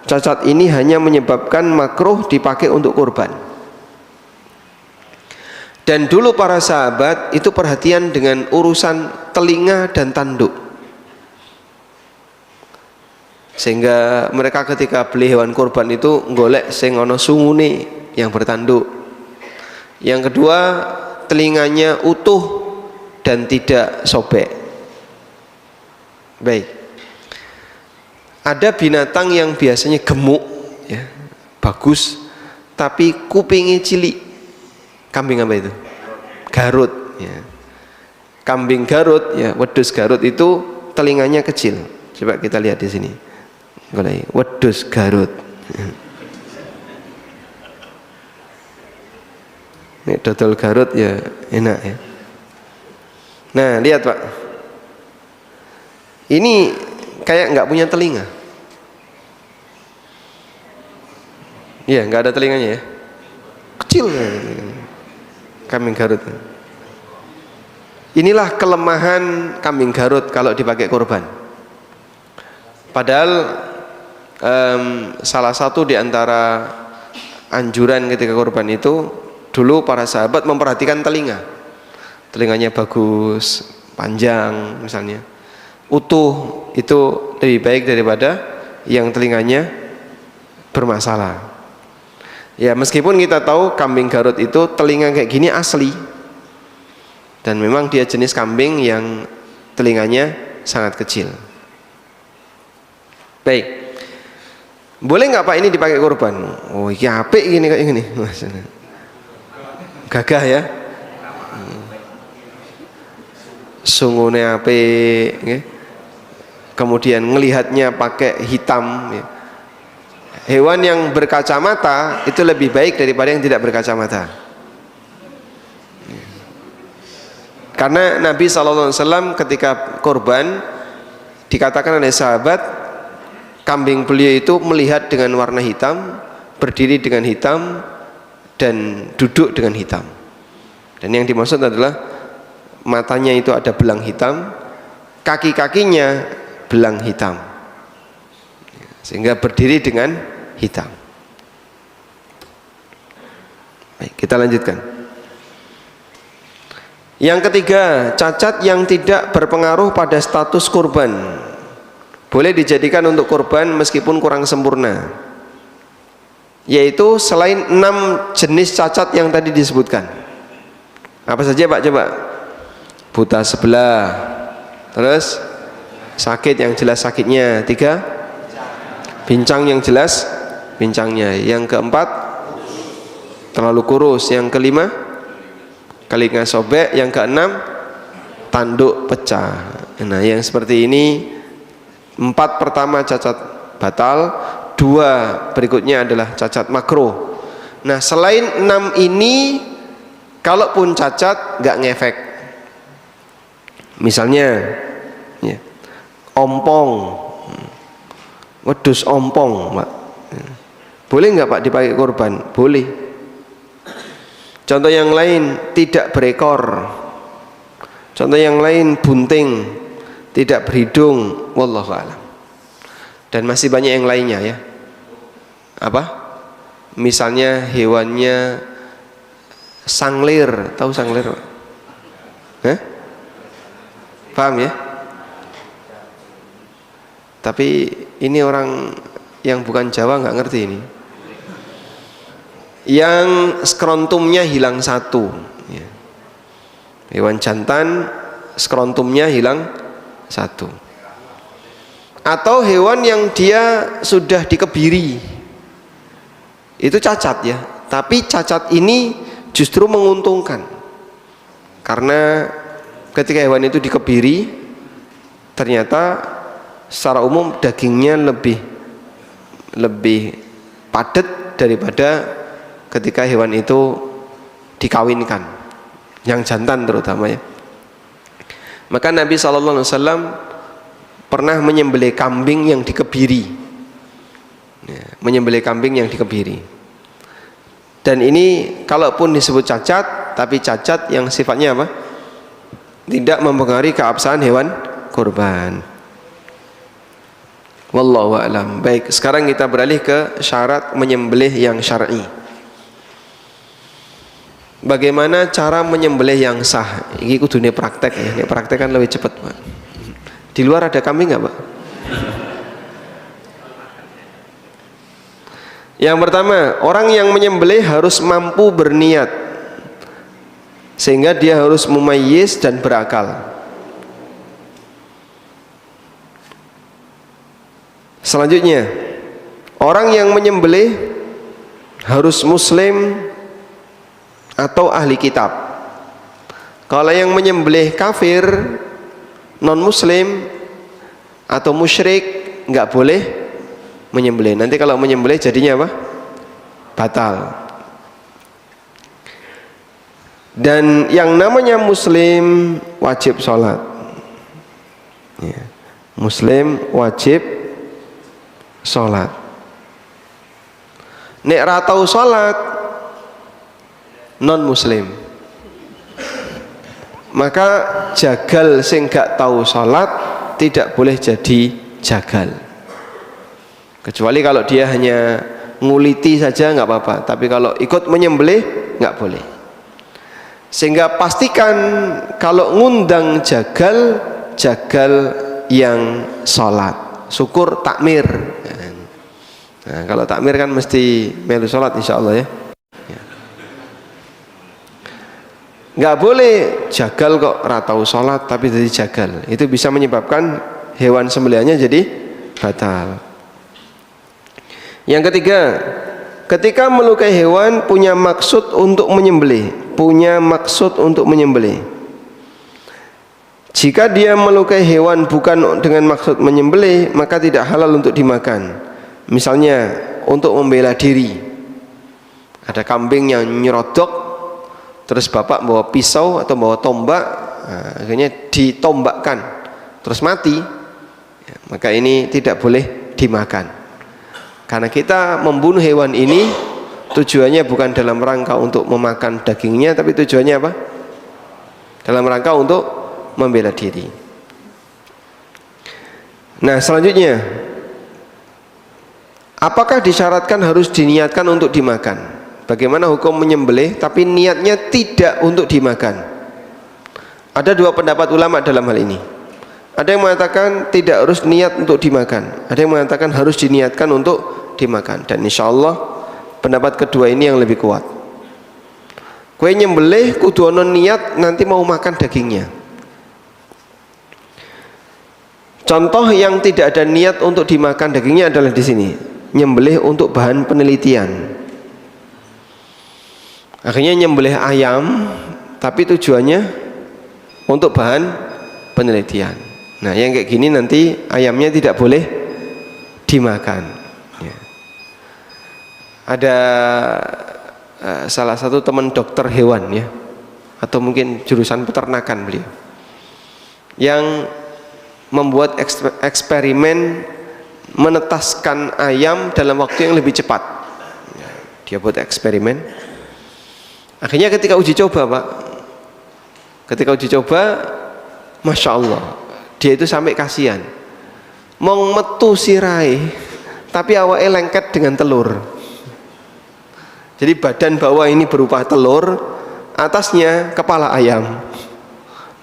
cacat ini hanya menyebabkan makruh dipakai untuk kurban. Dan dulu para sahabat itu perhatian dengan urusan telinga dan tanduk, sehingga mereka ketika beli hewan kurban itu golek sing ana sungune yang bertanduk. Yang kedua, telinganya utuh dan tidak sobek. Baik. Ada binatang yang biasanya gemuk ya, bagus, tapi kupingnya cilik. Kambing apa itu? Garut ya. Kambing Garut ya, wedhus Garut itu telinganya kecil. Coba kita lihat di sini. Wedhus Garut. Nek dodol Garut ya enak ya. Nah, lihat Pak. Ini kayak nggak punya telinga. Iya, nggak ada telinganya ya. Kecil kambing Garut. Inilah kelemahan kambing Garut kalau dipakai kurban. Padahal salah satu di antara anjuran ketika kurban itu, dulu para sahabat memperhatikan telinga. Telinganya bagus, panjang misalnya, utuh, itu lebih baik daripada yang telinganya bermasalah. Ya, meskipun kita tahu kambing Garut itu telinga kayak gini asli, dan memang dia jenis kambing yang telinganya sangat kecil. Baik, boleh nggak Pak ini dipakai kurban? Oh ya, apik gini kayak gini, gagah ya, sungune apik, kemudian ngelihatnya pakai hitam. Ya. Hewan yang berkacamata itu lebih baik daripada yang tidak berkacamata. Karena Nabi SAW ketika kurban dikatakan oleh sahabat, kambing beliau itu melihat dengan warna hitam, berdiri dengan hitam, dan duduk dengan hitam. Dan yang dimaksud adalah matanya itu ada belang hitam, kaki-kakinya belang hitam, sehingga berdiri dengan hitam. Baik, kita lanjutkan. Yang ketiga, cacat yang tidak berpengaruh pada status kurban, boleh dijadikan untuk kurban meskipun kurang sempurna, yaitu selain 6 jenis cacat yang tadi disebutkan. Apa saja Pak? Coba. Buta sebelah, terus sakit yang jelas sakitnya, 3 pincang yang jelas pincangnya, yang keempat terlalu kurus, yang kelima telinga sobek, yang keenam tanduk pecah. Nah, yang seperti ini 4 pertama cacat batal, 2 berikutnya adalah cacat makruh. Nah, selain 6 ini, kalaupun cacat nggak ngefek, misalnya ya, ompong, wedhus ompong Pak, boleh nggak Pak dipakai kurban? Boleh. Contoh yang lain, tidak berekor. Contoh yang lain, bunting, tidak berhidung, wallahu a'lam. Dan masih banyak yang lainnya ya. Apa? Misalnya hewannya sanglir, tahu sanglir Pak? Hah? Paham ya? Tapi ini orang yang bukan Jawa nggak ngerti ini. Yang skrontumnya hilang 1 ya. Hewan jantan skrontumnya hilang 1. atau hewan yang dia sudah dikebiri, itu cacat ya, tapi cacat ini justru menguntungkan, karena ketika hewan itu dikebiri ternyata secara umum dagingnya lebih padat daripada ketika hewan itu dikawinkan, yang jantan terutama ya. Maka Nabi SAW pernah menyembelih kambing yang dikebiri ya, menyembelih kambing yang dikebiri. Dan ini kalaupun disebut cacat, tapi cacat yang sifatnya apa? Tidak mempengaruhi keabsahan hewan kurban. Wallahu a'lam. Baik, sekarang kita beralih ke syarat menyembelih yang syar'i. Bagaimana cara menyembelih yang sah? Ini kudune praktek ya. Ini praktek kan lebih cepat, Pak. Di luar ada kambing nggak, Pak? Yang pertama, orang yang menyembelih harus mampu berniat, sehingga dia harus mumayyiz dan berakal. Selanjutnya, orang yang menyembelih harus muslim atau ahli kitab. Kalau yang menyembelih kafir, non muslim atau musyrik, nggak boleh menyembelih. Nanti kalau menyembelih jadinya apa? Batal. Dan yang namanya muslim wajib sholat ya. Muslim wajib sholat. Nek ra tau sholat non muslim, maka jagal sing gak tahu sholat tidak boleh jadi jagal, kecuali kalau dia hanya nguliti saja nggak apa-apa, tapi kalau ikut menyembelih nggak boleh. Sehingga pastikan kalau ngundang jagal, jagal yang sholat, syukur takmir. Nah, kalau takmir kan mesti melu sholat insya Allah ya. Nggak boleh jagal kok ratau sholat tapi jadi jagal, itu bisa menyebabkan hewan sembelihannya jadi batal. Yang ketiga, ketika melukai hewan punya maksud untuk menyembelih, jika dia melukai hewan bukan dengan maksud menyembelih, maka tidak halal untuk dimakan. Misalnya untuk membela diri, ada kambing yang nyerodok, terus bapak bawa pisau atau bawa tombak, nah, akhirnya ditombakkan terus mati, ya, maka ini tidak boleh dimakan. Karena kita membunuh hewan ini tujuannya bukan dalam rangka untuk memakan dagingnya, tapi tujuannya apa? Dalam rangka untuk membela diri. Nah, selanjutnya, apakah disyaratkan harus diniatkan untuk dimakan? Bagaimana hukum menyembelih tapi niatnya tidak untuk dimakan? Ada dua pendapat ulama dalam hal ini. Ada yang mengatakan tidak harus niat untuk dimakan, ada yang mengatakan harus diniatkan untuk dimakan. Dan insya Allah pendapat kedua ini yang lebih kuat. Kue nyembelih kudu ono niat nanti mau makan dagingnya. Contoh yang tidak ada niat untuk dimakan dagingnya adalah di sini, nyembelih untuk bahan penelitian. Akhirnya nyembelih ayam tapi tujuannya untuk bahan penelitian. Nah, yang kayak gini nanti ayamnya tidak boleh dimakan ya. Ada salah satu teman dokter hewan ya, atau mungkin jurusan peternakan beliau, yang membuat eksperimen menetaskan ayam dalam waktu yang lebih cepat ya. Dia buat eksperimen, akhirnya ketika uji coba Pak, Masya Allah, dia itu sampai kasihan, mau metu sirai tapi awake lengket dengan telur. Jadi badan bawah ini berupa telur, atasnya kepala ayam.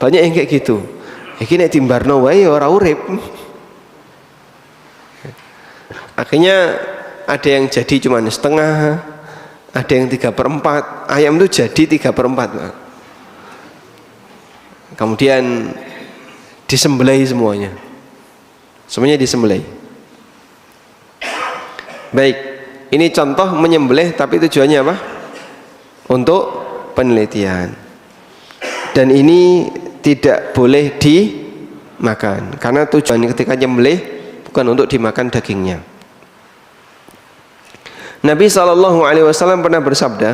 Banyak yang kayak gitu. Iki nek timbarno wae ora urip. Akhirnya ada yang jadi cuma setengah, ada yang 3/4. Ayam itu jadi 3/4. Kemudian disembelih semuanya. semuanya disembelih. Baik, ini contoh menyembelih tapi tujuannya apa? Untuk penelitian. Dan ini tidak boleh dimakan karena tujuan ketika nyembelih bukan untuk dimakan dagingnya. Nabi SAW pernah bersabda,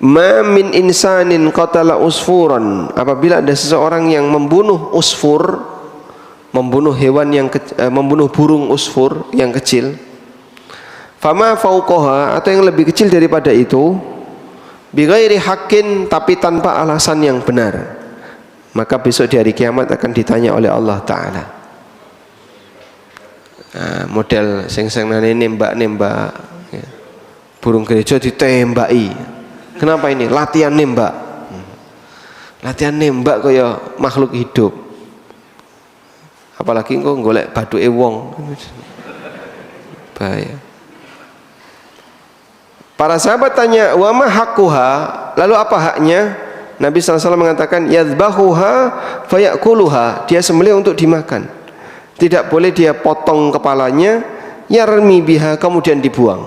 "Ma min insanin qatala usfuran." Apabila ada seseorang yang membunuh usfur, membunuh hewan yang membunuh burung usfur yang kecil, fama fauqaha, atau yang lebih kecil daripada itu, bighairi haqqin, tapi tanpa alasan yang benar, maka besok di hari kiamat akan ditanya oleh Allah Ta'ala. Model sing-sing nembak ya. Burung gereja ditembaki. Kenapa ini? Latihan nembak. Latihan nembak kaya makhluk hidup. Apalagi engko golek baduke wong. Bahaya. Para sahabat tanya, "Wa ma haqquha?" Lalu apa haknya? Nabi SAW mengatakan, "Yadhbahuha fayakuluha." Dia sembelih untuk dimakan. Tidak boleh dia potong kepalanya, yarmi biha, kemudian dibuang.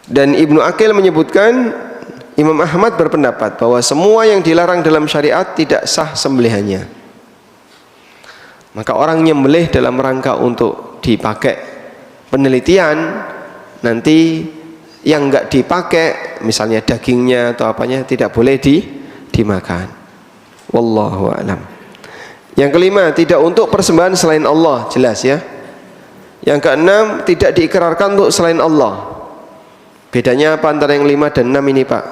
Dan Ibnu Aqil menyebutkan, Imam Ahmad berpendapat bahwa semua yang dilarang dalam syariat tidak sah sembelihannya. Maka orang nyembelih dalam rangka untuk dipakai penelitian, nanti yang enggak dipakai, misalnya dagingnya atau apanya, tidak boleh dimakan. Wallahu a'lam. Yang kelima, tidak untuk persembahan selain Allah, jelas ya. Yang keenam, tidak diikrarkan untuk selain Allah. Bedanya apa antara yang 5 dan 6 ini, Pak?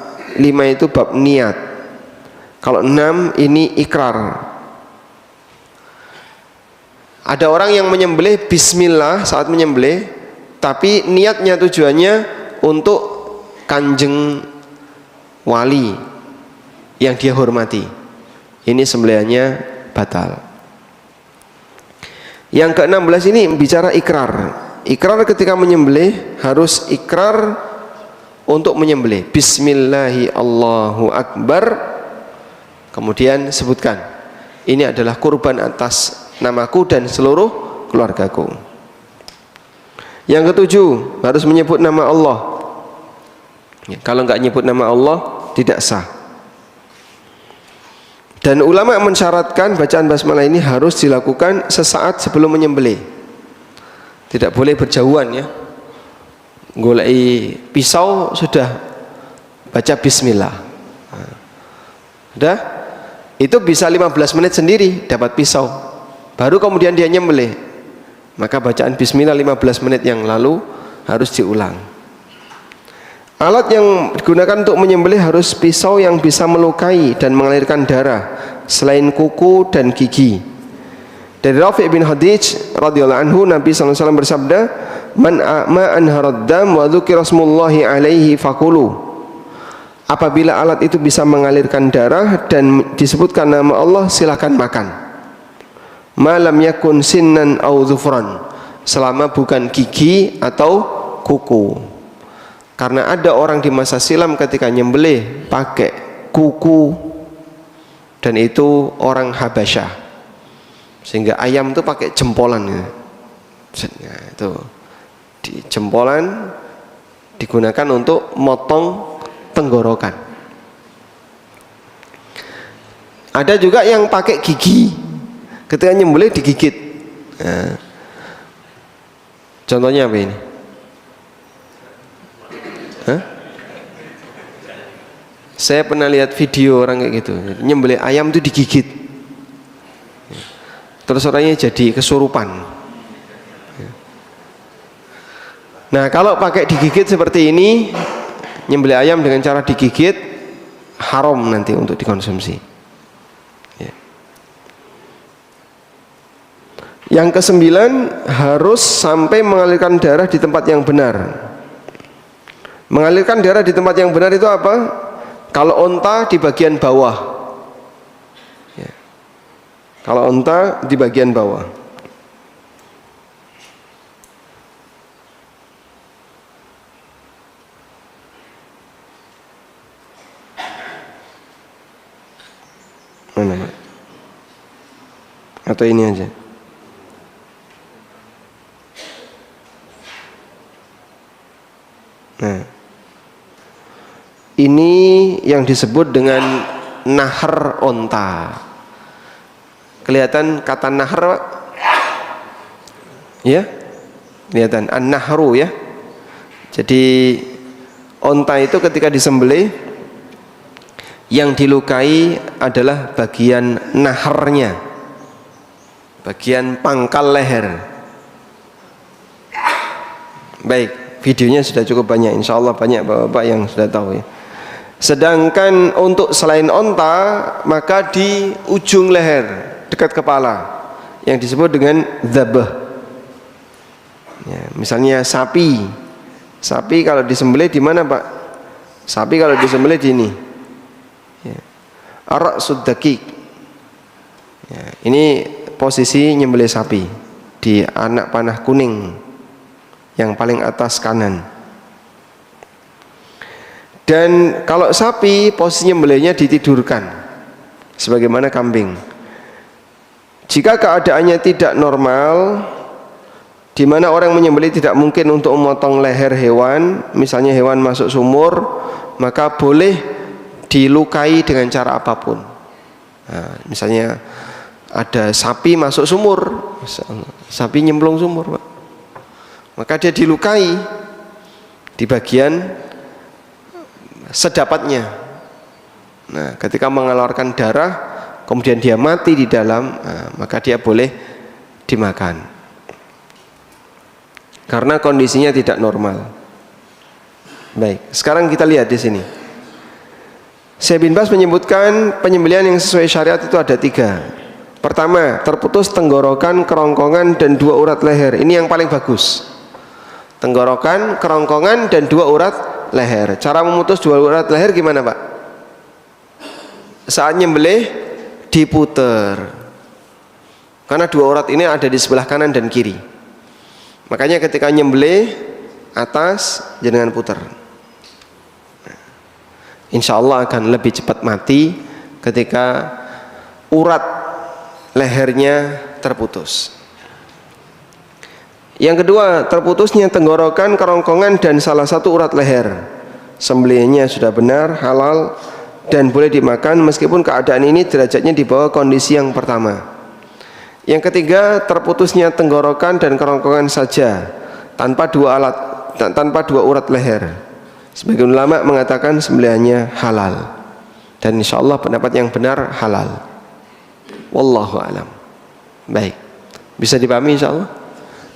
5 itu bab niat. Kalau 6 ini ikrar. Ada orang yang menyembelih bismillah saat menyembelih, tapi niatnya tujuannya untuk kanjeng wali yang dia hormati. Ini sembelihannya batal. Yang ke-16 ini bicara ikrar. Ikrar ketika menyembelih harus ikrar untuk menyembelih. Bismillahi Allahu Akbar. Kemudian sebutkan, ini adalah kurban atas namaku dan seluruh keluargaku. Yang ke-7 harus menyebut nama Allah. Kalau enggak nyebut nama Allah tidak sah. Dan ulama mensyaratkan bacaan basmalah ini harus dilakukan sesaat sebelum menyembelih. Tidak boleh berjauhan ya. Golei pisau sudah baca bismillah. Sudah? Itu bisa 15 menit sendiri dapat pisau. Baru kemudian dia nyembelih. Maka bacaan bismillah 15 menit yang lalu harus diulang. Alat yang digunakan untuk menyembelih harus pisau yang bisa melukai dan mengalirkan darah selain kuku dan gigi. Dari Rafi' bin Hadij radhiyallahu anhu, Nabi SAW bersabda, "Man anharad dam wa dzukira smullahi alaihi fakulu." Apabila alat itu bisa mengalirkan darah dan disebutkan nama Allah, silakan makan. Malam yakun sinnan au dzufran, selama bukan gigi atau kuku. Karena ada orang di masa silam ketika nyembelih pakai kuku, dan itu orang Habasyah, sehingga ayam itu pakai jempolan ya. Nah, itu di jempolan digunakan untuk motong tenggorokan. Ada juga yang pakai gigi, ketika nyembelih digigit. Nah, contohnya apa ini? Saya pernah lihat video orang kayak gitu, nyembelih ayam itu digigit, terus orangnya jadi kesurupan. Nah, kalau pakai digigit seperti ini, nyembelih ayam dengan cara digigit haram nanti untuk dikonsumsi. Yang ke-9, harus sampai mengalirkan darah di tempat yang benar. Mengalirkan darah di tempat yang benar itu apa? Kalau unta di bagian bawah ya. Kalau unta di bagian bawah. Mana? Atau ini aja? Nah, ini yang disebut dengan nahar onta. Kelihatan kata nahar, Pak? Ya, kelihatan an-nahru ya. Jadi onta itu ketika disembelih, yang dilukai adalah bagian naharnya, bagian pangkal leher. Baik. Videonya sudah cukup banyak, insya Allah banyak bapak-bapak yang sudah tahu ya. Sedangkan untuk selain onta, maka di ujung leher dekat kepala yang disebut dengan dzabah ya, misalnya sapi kalau disembelih di mana Pak? Sapi kalau disembelih di ini ya. Ar-ra'sud daqiq ya, ini posisi nyembelih sapi di anak panah kuning yang paling atas kanan. Dan kalau sapi posisi nyembelihnya ditidurkan sebagaimana kambing. Jika keadaannya tidak normal, di mana orang menyembelih tidak mungkin untuk memotong leher hewan, misalnya hewan masuk sumur, maka boleh dilukai dengan cara apapun. Nah, misalnya ada sapi masuk sumur, sapi nyemplung sumur Pak, maka dia dilukai di bagian sedapatnya. Nah, ketika mengeluarkan darah, kemudian dia mati di dalam, maka dia boleh dimakan karena kondisinya tidak normal. Baik, sekarang kita lihat di sini. Syekh bin Baz menyebutkan penyembelihan yang sesuai syariat itu ada 3. Pertama, terputus tenggorokan, kerongkongan, dan 2 urat leher. Ini yang paling bagus. Tenggorokan, kerongkongan, dan 2 urat leher. Cara memutus 2 urat leher gimana Pak? Saat nyembelih diputer, karena 2 urat ini ada di sebelah kanan dan kiri. Makanya ketika nyembelih atas jangan puter. Insya Allah akan lebih cepat mati ketika urat lehernya terputus. Yang kedua, terputusnya tenggorokan, kerongkongan, dan salah satu urat leher. Sembelihnya sudah benar, halal, dan boleh dimakan meskipun keadaan ini derajatnya di bawah kondisi yang pertama. Yang ketiga, terputusnya tenggorokan dan kerongkongan saja, tanpa 2 urat leher. Sebagian ulama mengatakan sembelihannya halal, dan insya Allah pendapat yang benar halal. Wallahu alam. Baik, bisa dipahami insya Allah.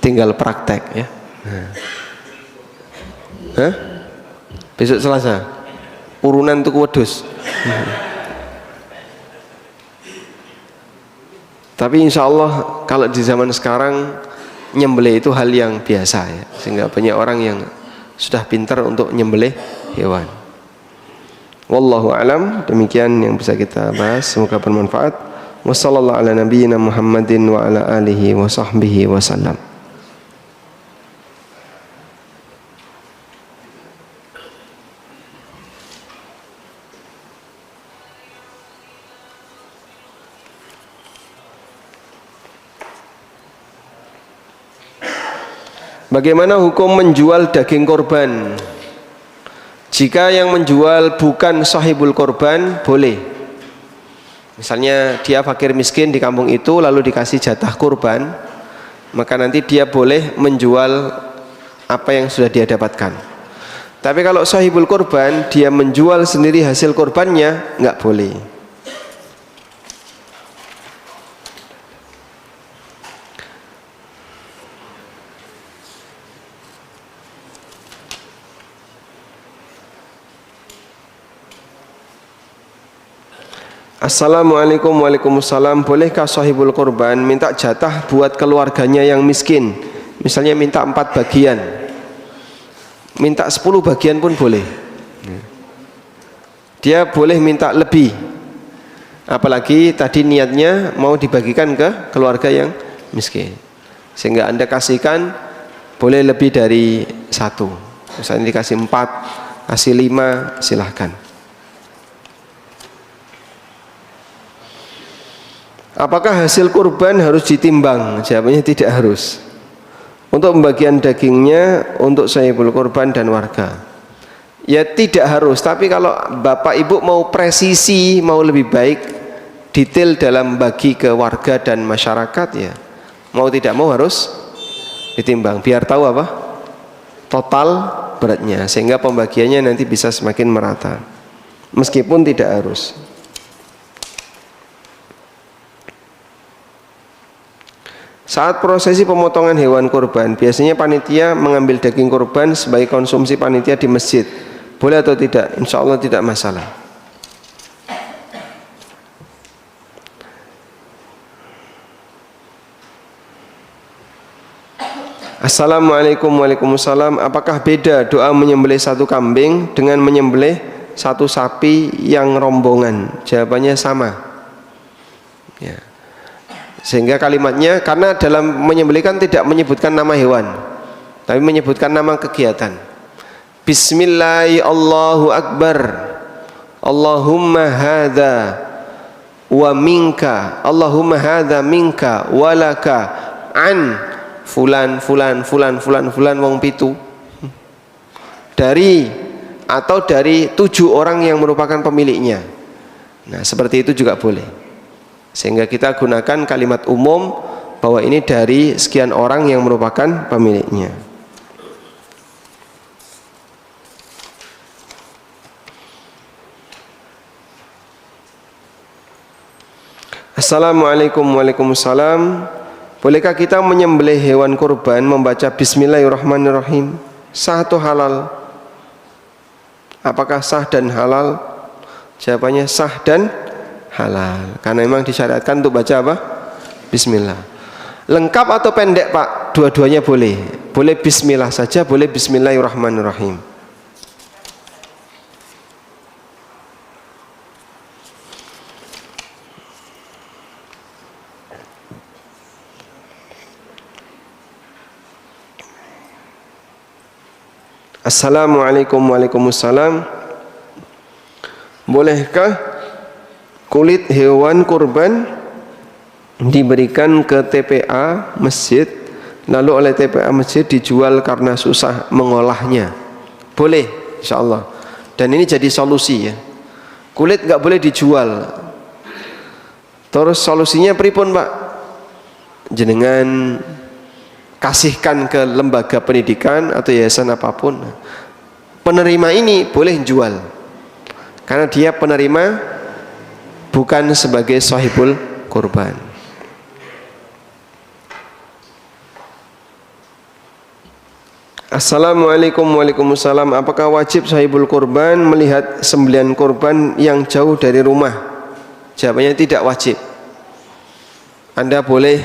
Tinggal praktek ya. Hah? Besok Selasa urunan tuku wedhus. Tapi insya Allah kalau di zaman sekarang nyembelih itu hal yang biasa ya, sehingga banyak orang yang sudah pintar untuk nyembelih hewan. Wallahu alam. Demikian yang bisa kita bahas, semoga bermanfaat. Wassallallahu ala nabiyyina Muhammadin wa ala alihi wa sahbihi wasallam. Bagaimana hukum menjual daging korban? Jika yang menjual bukan sahibul korban, boleh. Misalnya dia fakir miskin di kampung itu, lalu dikasih jatah korban, maka nanti dia boleh menjual apa yang sudah dia dapatkan. Tapi kalau sahibul korban, dia menjual sendiri hasil korbannya, nggak boleh. Assalamualaikum. Waalaikumsalam. Bolehkah sahibul korban minta jatah buat keluarganya yang miskin? Misalnya minta 4 bagian, minta 10 bagian pun boleh. Dia boleh minta lebih, apalagi tadi niatnya mau dibagikan ke keluarga yang miskin, sehingga Anda kasihkan boleh lebih dari 1. Misalnya dikasih 4, kasih 5, silahkan. Apakah hasil kurban harus ditimbang? Jawabannya tidak harus. Untuk pembagian dagingnya untuk sahibul kurban dan warga, ya tidak harus. Tapi kalau bapak ibu mau presisi, mau lebih baik detail dalam bagi ke warga dan masyarakat, ya mau tidak mau harus ditimbang biar tahu apa total beratnya, sehingga pembagiannya nanti bisa semakin merata meskipun tidak harus. Saat prosesi pemotongan hewan kurban, biasanya panitia mengambil daging kurban sebagai konsumsi panitia di masjid, boleh atau tidak? Insya Allah tidak masalah. Assalamualaikum. Waalaikumsalam. Apakah beda doa menyembelih satu kambing dengan menyembelih satu sapi yang rombongan? Jawabannya sama, ya. Sehingga kalimatnya, karena dalam menyembelih kan tidak menyebutkan nama hewan, tapi menyebutkan nama kegiatan. Bismillah, Allahu Akbar, Allahumma hadza wa minka, Allahumma hadza minka walaka an fulan fulan fulan fulan fulan wong pitu, dari atau dari 7 orang yang merupakan pemiliknya. Nah seperti itu juga boleh, sehingga kita gunakan kalimat umum bahwa ini dari sekian orang yang merupakan pemiliknya. Assalamualaikum. Waalaikumsalam. Bolehkah kita menyembelih hewan kurban membaca Bismillahirrahmanirrahim? Sah atau halal? Apakah sah dan halal? Jawabannya sah dan halal, karena memang disyariatkan untuk baca apa? Bismillah. Lengkap atau pendek Pak? Dua-duanya boleh. Boleh Bismillah saja, boleh Bismillahirrahmanirrahim. Assalamualaikum. Waalaikumsalam. Bolehkah kulit hewan kurban diberikan ke TPA masjid, lalu oleh TPA masjid dijual karena susah mengolahnya? Boleh, insya Allah. Dan ini jadi solusi, ya. Kulit nggak boleh dijual. Terus solusinya pripun Pak? Jenengan kasihkan ke lembaga pendidikan atau yayasan apapun. Penerima ini boleh jual, karena dia penerima, bukan sebagai sahibul kurban. Assalamualaikum. Waalaikumsalam. Apakah wajib sahibul kurban melihat sembelihan kurban yang jauh dari rumah? Jawabannya tidak wajib. Anda boleh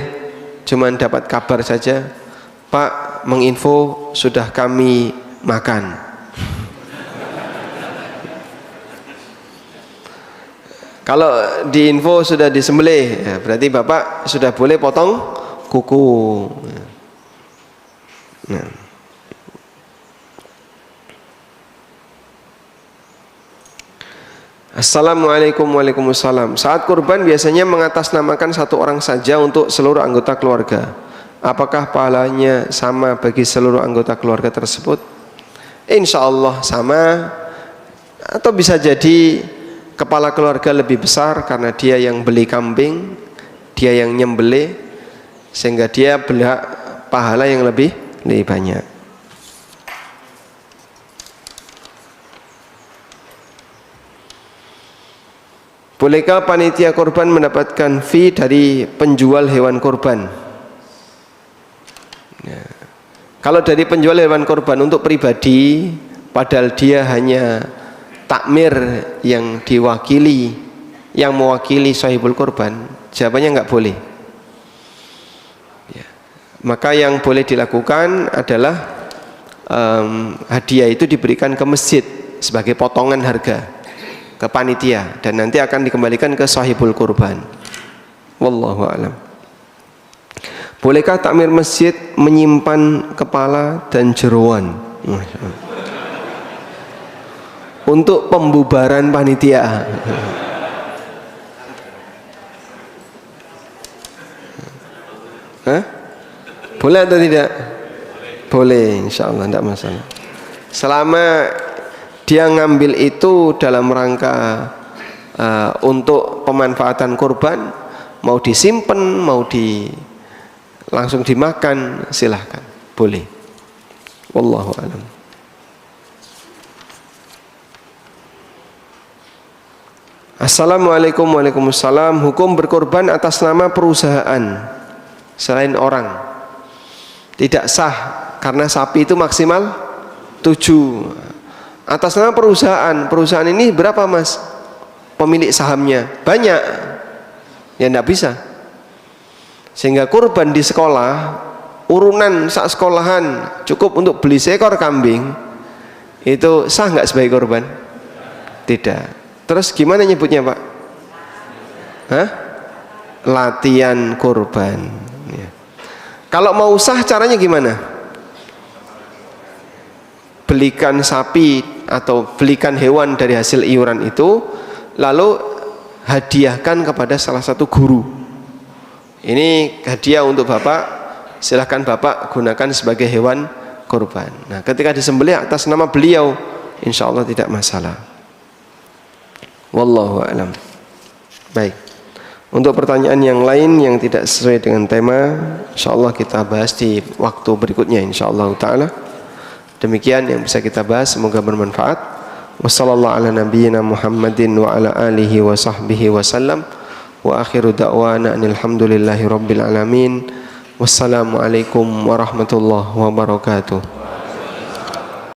cuman dapat kabar saja, Pak, menginfo sudah kami makan. Kalau diinfo sudah disembelih, ya berarti Bapak sudah boleh potong kuku. Nah. Assalamualaikum. Waalaikumsalam. Saat kurban biasanya mengatasnamakan satu orang saja untuk seluruh anggota keluarga. Apakah pahalanya sama bagi seluruh anggota keluarga tersebut? Insya Allah sama, atau bisa jadi kepala keluarga lebih besar karena dia yang beli kambing, dia yang nyembelih, sehingga dia berhak pahala yang lebih banyak. Bolehkah panitia korban mendapatkan fee dari penjual hewan korban? Ya. Kalau dari penjual hewan korban untuk pribadi, padahal dia hanya takmir yang diwakili, yang mewakili sahibul korban, jawabannya nggak boleh. Ya. Maka yang boleh dilakukan adalah hadiah itu diberikan ke masjid sebagai potongan harga ke panitia, dan nanti akan dikembalikan ke sahibul kurban. Wallahu a'lam. Bolehkah takmir masjid menyimpan kepala dan jeroan untuk pembubaran panitia? Boleh atau tidak? Boleh, insya Allah tidak masalah. Selama dia ngambil itu dalam rangka untuk pemanfaatan kurban, mau disimpan, mau langsung dimakan, silahkan, boleh. Wallahu a'lam. Assalamualaikum. Waalaikumsalam. Hukum berkorban atas nama perusahaan selain orang tidak sah karena sapi itu maksimal 7. Atas nama perusahaan. Perusahaan ini berapa mas pemilik sahamnya? Banyak. Ya tidak bisa. Sehingga kurban di sekolah, urunan sak sekolahan cukup untuk beli seekor kambing, itu sah nggak sebagai korban? Tidak. Terus gimana nyebutnya Pak? Hah? Latihan kurban ya. Kalau mau sah caranya gimana? Belikan sapi atau belikan hewan dari hasil iuran itu, lalu hadiahkan kepada salah satu guru. Ini hadiah untuk Bapak, silahkan Bapak gunakan sebagai hewan kurban. Nah ketika disembelih atas nama beliau, insya Allah tidak masalah. Wallahu a'lam. Baik. Untuk pertanyaan yang lain yang tidak sesuai dengan tema, insyaallah kita bahas di waktu berikutnya insyaallah taala. Demikian yang bisa kita bahas, semoga bermanfaat. Wassallallahu ala nabiyyina Muhammadin wa ala alihi wa sahbihi wasallam. Wa akhiru da'wana alhamdulillahi rabbil alamin. Wassalamualaikum warahmatullahi wabarakatuh.